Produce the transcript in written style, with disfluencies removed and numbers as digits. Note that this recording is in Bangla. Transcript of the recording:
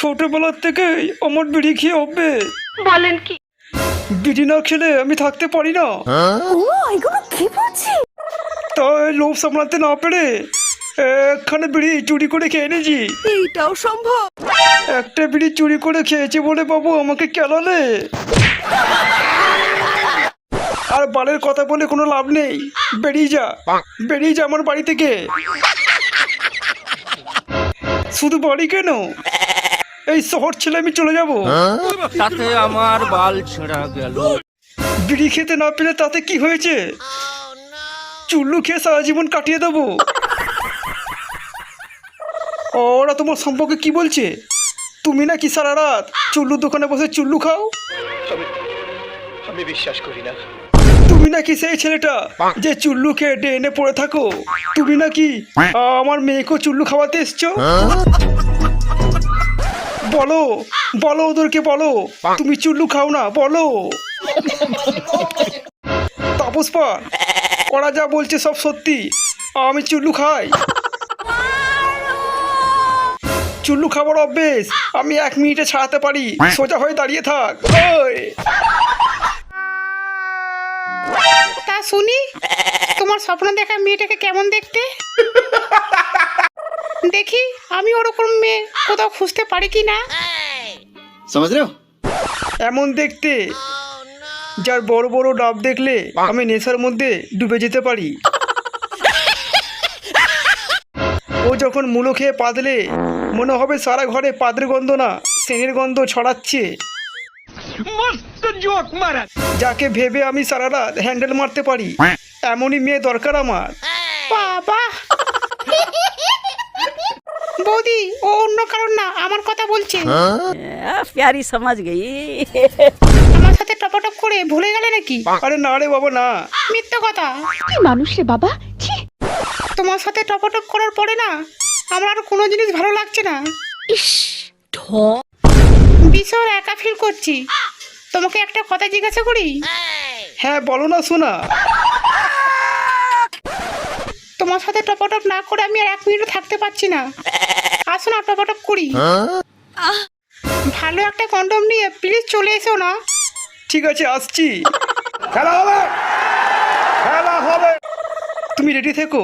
ছোটবেলার থেকেই আমার বিড়ি খেয়ে অভ্যেস। বলেন কি? বিড়ি না খেলে আমি থাকতে পারি না। ও এগুলো কি বলছি? তাই লোভ সামলাতে না পেরে একখানে বিড়ি চুরি করে খেয়ে নিয়েছি। এইটাও সম্ভব? একটা বিড়ি চুরি করে খেয়েছে বলে বাবু আমাকে কেলালে। আর বালের কথা বলে কোনো লাভ নেই, বেরিয়ে যা, বেরিয়ে যা আমার বাড়ি থেকে। শুধু বাড়ি কেন, এই শহর ছেলে আমি চলে যাব। তাতে আমার বাল ছেঁড়া গেল। বিড়ি খেতে না পেরে তাতে কি হয়েছে, চুল্লু খেয়ে সারা জীবন কাটিয়ে দেবো। ওরা তোমার সম্পর্কে কি বলছে? তুমি নাকি সারা রাত চুল্লুর দোকানে বসে চুল্লু খাও? আমি বিশ্বাস করি না। তুমি নাকি সেই ছেলেটা যে চুল্লু খেয়ে ডেনে পড়ে থাকো? তুমি নাকি আমার মেয়েকেও চুল্লু খাওয়াতে এসছো? বলো বলো, ওদেরকে বলো তুমি চুল্লু খাও না, বলো। তাপস পাল, ওরা যা বলছে সব সত্যি, আমি চুল্লু খাই। চুল্লু খাবার অভ্যেস আমি 1 মিনিটে ছাড়াতে পারি। সোজা হয়ে দাঁড়িয়ে থাক। ওই তা শুনি, তোমার স্বপ্ন দেখা মেয়েটাকে কেমন দেখতে? দেখি আমি ওরকম মেয়ে কোথাও খুঁজতে পারি কি না। समझ रहे हो? এমন দেখতে যার বড় বড় ডাব দেখলে আমি নেশার মধ্যে ডুবে যেতে পারি। ও যখন মুলো খেয়ে পাদলে মনে হবে সারা ঘরে পাদের গন্ধ না সেনের গন্ধ ছড়াচ্ছে। যাকে ভেবে আমি সারা রাত হ্যান্ডেল মারতে পারি, এমনই মেয়ে দরকার আমার। বাবা বৌদি, ও অন্য কারণ না, আমার কথা বলছে। प्यारी समझ गई। আমার সাথে টপাটপ করে ভুলে গেলে নাকি? আরে না রে বাবা না। মিথ্যে কথা। কি মানুষ রে বাবা, ছি। তোমার সাথে টপাটপ করার পরে না আমার আর কোনো জিনিস ভালো লাগছে না। ইস ঢ। বিষয় একা ফিল করছি। তোমাকে একটা কথা জিজ্ঞাসা করি? হ্যাঁ বলো না শোনা। তোমার সাথে টপাটপ না করে আমি আর 1 মিনিটও থাকতে পারছি না। আসো না টপাটপ করি। ভালো একটা কন্ডম নিয়ে প্লিজ চলে এসো না। ঠিক আছে আসছি। খেলা হবে, খেলা হবে, তুমি রেডি থেকো।